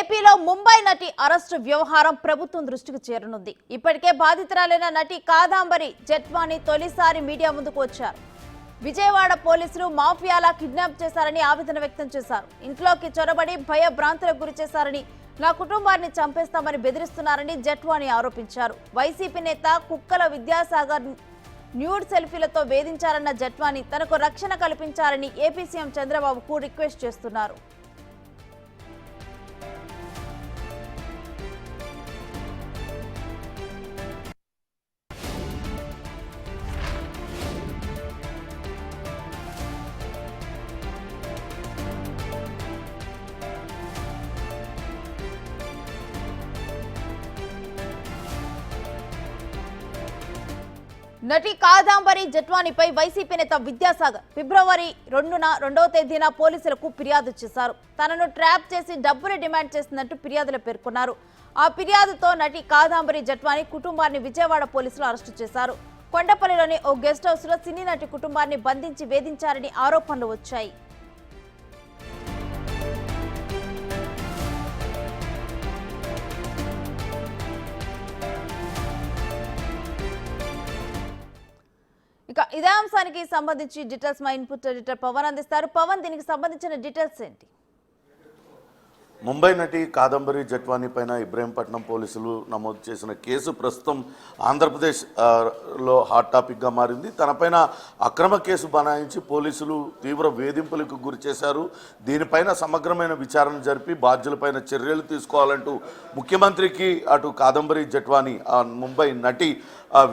ఏపీలో ముంబై నటి అరెస్టు వ్యవహారం ప్రభుత్వం దృష్టికి చేరనుంది. ఇప్పటికే బాధితురాలైన నటి కాదాంబరి జెట్వాని తొలిసారి మీడియా ముందుకు వచ్చారు. విజయవాడ పోలీసులు మాఫియాలా కిడ్నాప్ చేశారని ఆవేదన వ్యక్తం చేశారు. ఇంట్లోకి చొరబడి భయభ్రాంతులకు గురి చేశారని, నా కుటుంబాన్ని చంపేస్తామని బెదిరిస్తున్నారని జెట్వాని ఆరోపించారు. వైసీపీ నేత కుక్కల విద్యాసాగర్ న్యూడ్ సెల్ఫీలతో వేధించారన్న జెట్వాని తనకు రక్షణ కల్పించారని ఏపీ సీఎం చంద్రబాబుకు రిక్వెస్ట్ చేస్తున్నారు. నటి కాదాంబరి జెట్వానిపై వైసీపీ నేత విద్యాసాగర్ ఫిబ్రవరి 2వ తేదీన పోలీసులకు ఫిర్యాదు చేశారు. తనను ట్రాప్ చేసి డబ్బులు డిమాండ్ చేసినట్టు ఫిర్యాదులో పేర్కొన్నారు. ఆ ఫిర్యాదుతో నటి కాదాంబరి జెట్వాని కుటుంబాన్ని విజయవాడ పోలీసులు అరెస్టు చేశారు. కొండపల్లిలోని ఓ గెస్ట్ హౌస్ లో సినీ నటి కుటుంబాన్ని బంధించి వేధించారని ఆరోపణలు వచ్చాయి. ఇక ఇదే అంశానికి సంబంధించి డీటెయిల్స్ మా ఇన్పుట్ ఎడిటర్ పవన్ అందిస్తారు. పవన్, దీనికి సంబంధించిన డీటెయిల్స్ ఏంటి? ముంబై నటి కాదంబరి జెట్వాని పైన ఇబ్రహీంపట్నం పోలీసులు నమోదు చేసిన కేసు ప్రస్తుతం ఆంధ్రప్రదేశ్ లో హాట్ టాపిక్గా మారింది. తనపైన అక్రమ కేసు బనాయించి పోలీసులు తీవ్ర వేధింపులకు గురి చేశారు. దీనిపైన సమగ్రమైన విచారణ జరిపి బాధ్యులపైన చర్యలు తీసుకోవాలంటూ ముఖ్యమంత్రికి అటు కాదంబరి జెట్వాని ముంబై నటి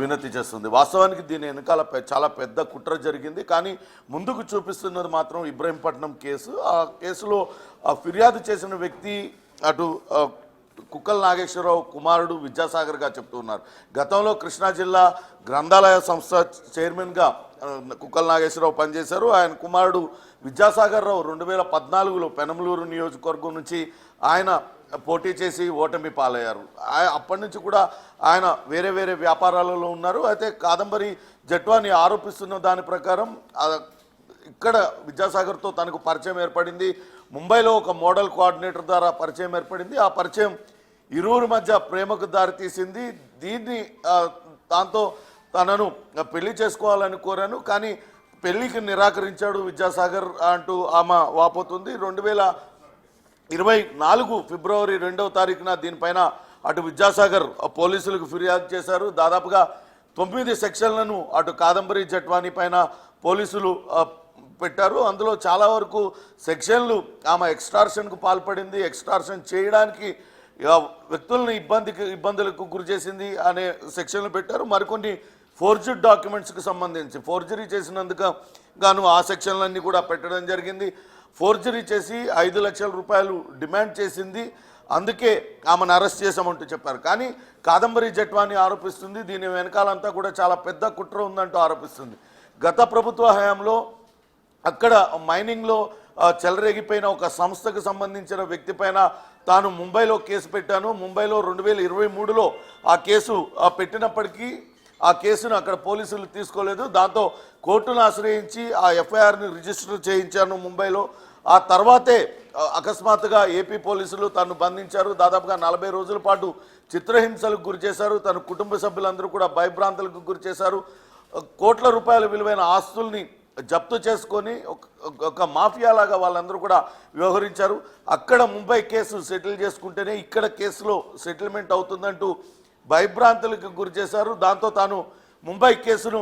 వినతి చేస్తుంది. వాస్తవానికి దీని వెనకాల చాలా పెద్ద కుట్ర జరిగింది. కానీ ముందుకు చూపిస్తున్నది మాత్రం ఇబ్రహీంపట్నం కేసు. ఆ కేసులో ఫిర్యాదు చేసిన వ్యక్తి అటు కుక్కల నాగేశ్వరరావు కుమారుడు విద్యాసాగర్గా చెప్తున్నారు. గతంలో కృష్ణా జిల్లా గ్రంథాలయ సంస్థ చైర్మన్గా కుక్కల నాగేశ్వరరావు పనిచేశారు. ఆయన కుమారుడు విద్యాసాగర్ రావు 2014లో పెనమలూరు నియోజకవర్గం నుంచి ఆయన పోటీ చేసి ఓటమి పాలయ్యారు. అప్పటి నుంచి కూడా ఆయన వేరే వేరే వ్యాపారాలలో ఉన్నారు. అయితే కాదంబరి జెట్వాని ఆరోపిస్తున్న దాని ప్రకారం ఇక్కడ విద్యాసాగర్తో తనకు పరిచయం ఏర్పడింది. ముంబైలో ఒక మోడల్ కోఆర్డినేటర్ ద్వారా పరిచయం ఏర్పడింది. ఆ పరిచయం ఇరువురి మధ్య ప్రేమకు దారితీసింది. దాంతో తనను పెళ్లి చేసుకోవాలని కోరాను, కానీ పెళ్లికి నిరాకరించాడు విద్యాసాగర్ అంటూ ఆమె వాపోతుంది. 2024 ఫిబ్రవరి 2వ తారీఖున దీనిపైన అటు విద్యాసాగర్ పోలీసులకు ఫిర్యాదు చేశారు. దాదాపుగా 9 సెక్షన్లను అటు కాదంబరి జెట్వాని పైన పోలీసులు పెట్టారు. అందులో చాలా వరకు సెక్షన్లు ఆమె ఎక్స్టార్షన్కు పాల్పడింది, ఎక్స్టార్షన్ చేయడానికి వ్యక్తులను ఇబ్బందులకు గురి చేసింది అనే సెక్షన్లు పెట్టారు. మరికొన్ని ఫోర్జరీ డాక్యుమెంట్స్కి సంబంధించి ఫోర్జరీ చేసినందుకు గాను ఆ సెక్షన్లన్నీ కూడా పెట్టడం జరిగింది. ఫోర్జరీ చేసి 5 లక్షల రూపాయలు డిమాండ్ చేసింది. అందుకే ఆమెను అరెస్ట్ చేశామంటూ చెప్పారు. కానీ కాదంబరి జెట్వాని ఆరోపిస్తుంది దీని వెనకాలంతా కూడా చాలా పెద్ద కుట్ర ఉందంటూ ఆరోపిస్తుంది. గత ప్రభుత్వ హయాంలో అక్కడ మైనింగ్లో చెలరేగిపోయిన ఒక సంస్థకు సంబంధించిన వ్యక్తి పైన తాను ముంబైలో కేసు పెట్టాను. ముంబైలో 2023లో ఆ కేసు పెట్టినప్పటికీ ఆ కేసును అక్కడ పోలీసులు తీసుకోలేదు. దాంతో కోర్టును ఆశ్రయించి ఆ ఎఫ్ఐఆర్ని రిజిస్టర్ చేయించాను ముంబైలో. ఆ తర్వాతే అకస్మాత్తుగా ఏపీ పోలీసులు తను బంధించారు. దాదాపుగా 40 రోజుల పాటు చిత్రహింసలకు గురి చేశారు. తన కుటుంబ సభ్యులందరూ కూడా భయభ్రాంతులకు గురి చేశారు. కోట్ల రూపాయల విలువైన ఆస్తుల్ని జప్తు చేసుకొని ఒక మాఫియాలాగా వాళ్ళందరూ కూడా వ్యవహరించారు. అక్కడ ముంబై కేసు సెటిల్ చేసుకుంటేనే ఇక్కడ కేసులో సెటిల్మెంట్ అవుతుందంటూ భయభ్రాంతులకు గురి చేశారు. దాంతో తాను ముంబై కేసును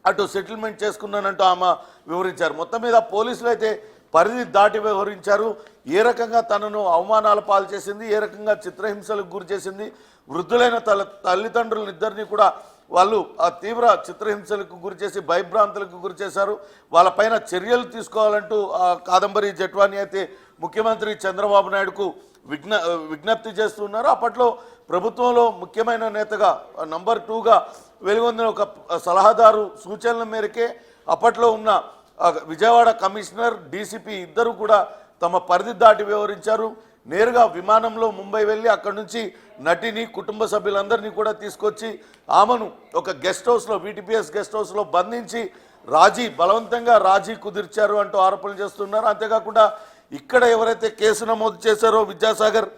అటు సెటిల్మెంట్ చేసుకున్నానంటూ ఆమె వివరించారు. మొత్తం మీద పోలీసులు అయితే పరిధి దాటి వ్యవహరించారు. ఏ రకంగా తనను అవమానాల పాలు చేసింది, ఏ రకంగా చిత్రహింసలకు గురి చేసింది, వృద్ధులైన తల్లిదండ్రులను ఇద్దరిని కూడా వాళ్ళు తీవ్ర చిత్రహింసలకు గురి చేసి భయభ్రాంతులకు గురి చేశారు. వాళ్ళపైన చర్యలు తీసుకోవాలంటూ కాదంబరి జెట్వాని అయితే ముఖ్యమంత్రి చంద్రబాబు నాయుడుకు విజ్ఞప్తి చేస్తున్నారు. అప్పట్లో ప్రభుత్వంలో ముఖ్యమైన నేతగా నంబర్ 2గా వెలుగొందిన ఒక సలహాదారు సూచనల మేరకే అప్పట్లో ఉన్న విజయవాడ కమిషనర్, డీసీపీ ఇద్దరు కూడా తమ పరిధి దాటి వ్యవహరించారు. నేరుగా విమానంలో ముంబై వెళ్ళి అక్కడి నుంచి నటిని కుటుంబ సభ్యులందరినీ కూడా తీసుకొచ్చి ఆమెను ఒక గెస్ట్ హౌస్లో వీటీపీఎస్ గెస్ట్ హౌస్లో బంధించి బలవంతంగా రాజీ కుదిర్చారు అంటూ ఆరోపణలు చేస్తున్నారు. అంతేకాకుండా ఇక్కడ ఎవరైతే కేసు నమోదు చేశారో విద్యాసాగర్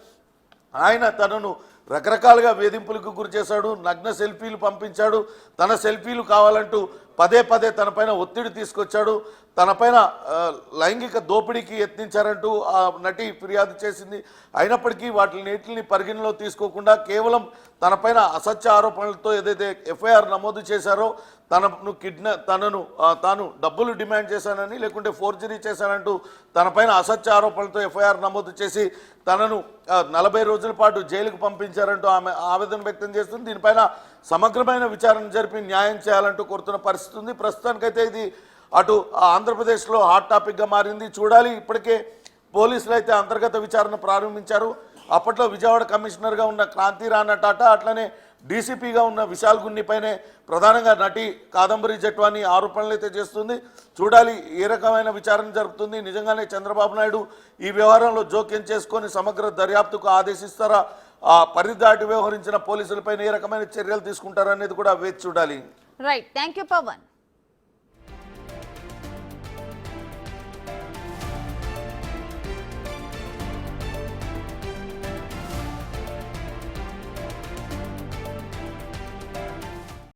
ఆయన తనను రకరకాలుగా వేధింపులకు గురి చేశాడు, నగ్న సెల్ఫీలు పంపించాడు, తన సెల్ఫీలు కావాలంటూ పదే పదే తనపైన ఒత్తిడి తీసుకొచ్చాడు, తనపైన లైంగిక దోపిడీకి యత్నించారంటూ ఆ నటి ఫిర్యాదు చేసింది. అయినప్పటికీ వాటిని పరిగణలో తీసుకోకుండా కేవలం తనపైన అసత్య ఆరోపణలతో ఏదైతే ఎఫ్ఐఆర్ నమోదు చేశారో తాను డబ్బులు డిమాండ్ చేశానని లేకుంటే ఫోర్జరీ చేశానంటూ తనపైన అసత్య ఆరోపణలతో ఎఫ్ఐఆర్ నమోదు చేసి తనను 40 రోజుల పాటు జైలుకు పంపించారంటూ ఆమె ఆవేదన వ్యక్తం చేస్తుంది. దీనిపైన సమగ్రమైన విచారణ జరిపి న్యాయం చేయాలంటూ కోరుతున్న పరిస్థితి ఉంది. ప్రస్తుతానికైతే ఇది అటు ఆంధ్రప్రదేశ్లో హాట్ టాపిక్గా మారింది. చూడాలి. ఇప్పటికే పోలీసులు అయితే అంతర్గత విచారణ ప్రారంభించారు. అప్పట్లో విజయవాడ కమిషనర్గా ఉన్న క్రాంతి రాణా టాటా అట్లనే డీసీపీగా ఉన్న విశాల్ గున్నిపైనే ప్రధానంగా నటి కాదంబరి జట్వాని ఆరోపణలు అయితే చేస్తుంది. చూడాలి ఏ రకమైన విచారణ జరుపుతుంది. నిజంగానే చంద్రబాబు నాయుడు ఈ వ్యవహారంలో జోక్యం చేసుకొని సమగ్ర దర్యాప్తుకు ఆదేశిస్తారా, ఆ పరిధి దాటి వ్యవహరించిన పోలీసులపైన ఏ రకమైన చర్యలు తీసుకుంటారనేది కూడా వేచి చూడాలి. Right, thank you Pawan.